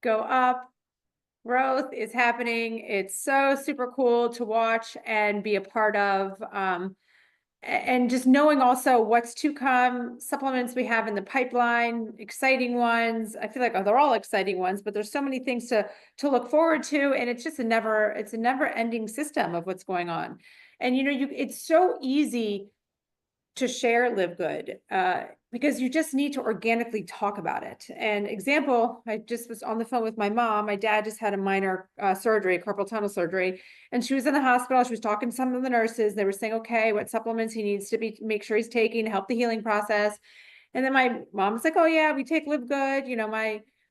go up. Growth is happening. It's so super cool to watch and be a part of. And just knowing also what's to come, supplements we have in the pipeline, exciting ones. I feel like they're all exciting ones, but there's so many things to look forward to, and it's a never ending system of what's going on. And it's so easy to share Live Good, because you just need to organically talk about it. And example, I just was on the phone with my mom. My dad just had a minor surgery, carpal tunnel surgery, and she was in the hospital. She was talking to some of the nurses. They were saying, okay, what supplements he needs to make sure he's taking to help the healing process. And then my mom was like, oh yeah, we take Live Good.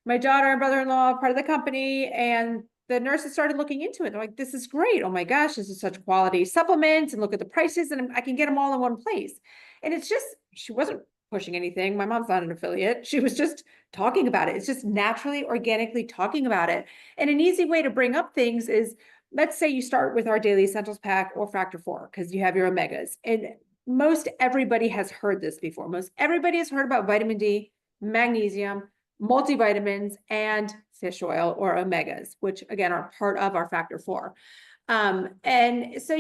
My daughter and brother-in-law are part of the company, and the nurses started looking into it. They're like, this is great. Oh my gosh, this is such quality supplements, and look at the prices, and I can get them all in one place. And it's just, she wasn't pushing anything. My mom's not an affiliate. She was just talking about it. It's just naturally, organically talking about it. And an easy way to bring up things is, let's say you start with our Daily Essentials pack or Factor 4, because you have your omegas. And most everybody has heard this before. Most everybody has heard about vitamin D, magnesium, multivitamins, and fish oil or omegas, which again are part of our Factor 4. And so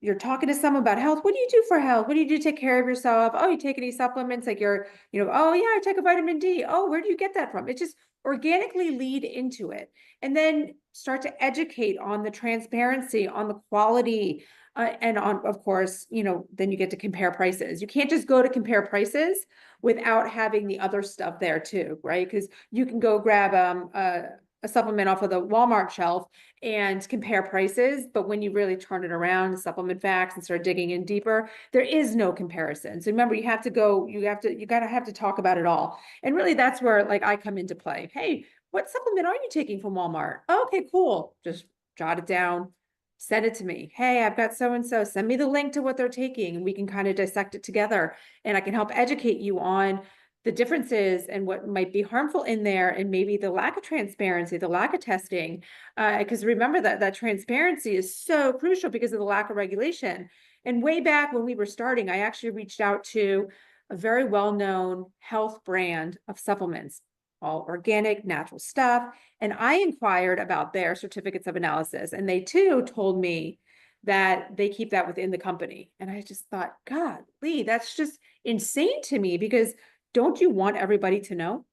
you're talking to someone about health. What do you do for health? What do you do to take care of yourself? Oh, you take any supplements? Like oh yeah, I take a vitamin D. Oh, where do you get that from? It just organically lead into it, and then start to educate on the transparency, on the quality, and on, of course, then you get to compare prices. You can't just go to compare prices without having the other stuff there too, right? Because you can go grab a supplement off of the Walmart shelf and compare prices, but when you really turn it around, supplement facts, and start digging in deeper, there is no comparison. So remember, you gotta have to talk about it all. And really that's where like I come into play. Hey, what supplement are you taking from Walmart? Okay, cool. Just jot it down, send it to me. Hey, I've got so-and-so, send me the link to what they're taking, and we can kind of dissect it together. And I can help educate you on the differences and what might be harmful in there, and maybe the lack of transparency, the lack of testing. Because remember that transparency is so crucial because of the lack of regulation. And way back when we were starting, I actually reached out to a very well-known health brand of supplements, all organic, natural stuff. And I inquired about their certificates of analysis, and they too told me that they keep that within the company. And I just thought, God, Lee, that's just insane to me, because don't you want everybody to know?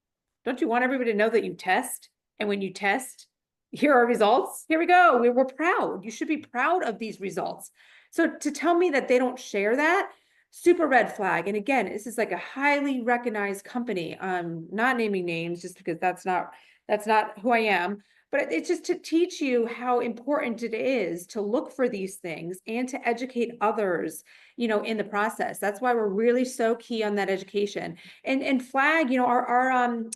Don't you want everybody to know that you test? And when you test, here are results. Here we go. We're proud. You should be proud of these results. So to tell me that they don't share that, super red flag. And again, this is like a highly recognized company. Not naming names just because that's not who I am. But it's just to teach you how important it is to look for these things and to educate others, in the process. That's why we're really so key on that education. And flag, our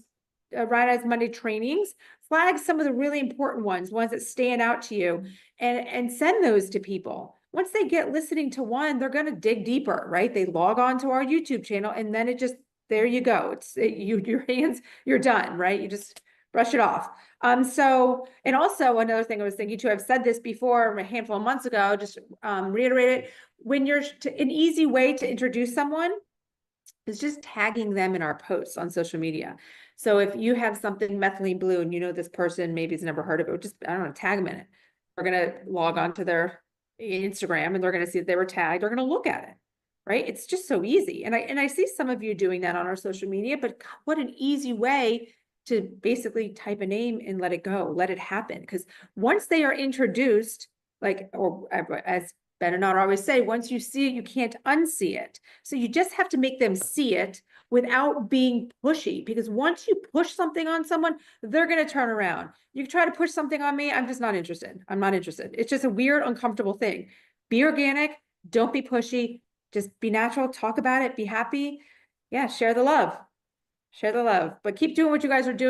Right Eyes Monday trainings, flag some of the really important ones that stand out to you, and send those to people. Once they get listening to one, they're going to dig deeper, right? They log on to our YouTube channel, and then there you go. Your hands, you're done, right? You just brush it off. And also another thing I was thinking too, I've said this before a handful of months ago, just reiterate it. When an easy way to introduce someone is just tagging them in our posts on social media. So if you have something methylene blue and this person maybe has never heard of it, just, I don't know, tag them in it. They're going to log on to their Instagram and they're going to see that they were tagged. They're going to look at it, right? It's just so easy. And I see some of you doing that on our social media, but God, what an easy way to basically type a name and let it go, let it happen. Because once they are introduced, or as Ben and I always say, once you see it, you can't unsee it. So you just have to make them see it without being pushy, because once you push something on someone, they're going to turn around. You try to push something on me, I'm just not interested. I'm not interested. It's just a weird, uncomfortable thing. Be organic. Don't be pushy. Just be natural. Talk about it. Be happy. Yeah, share the love. Share the love. But keep doing what you guys are doing.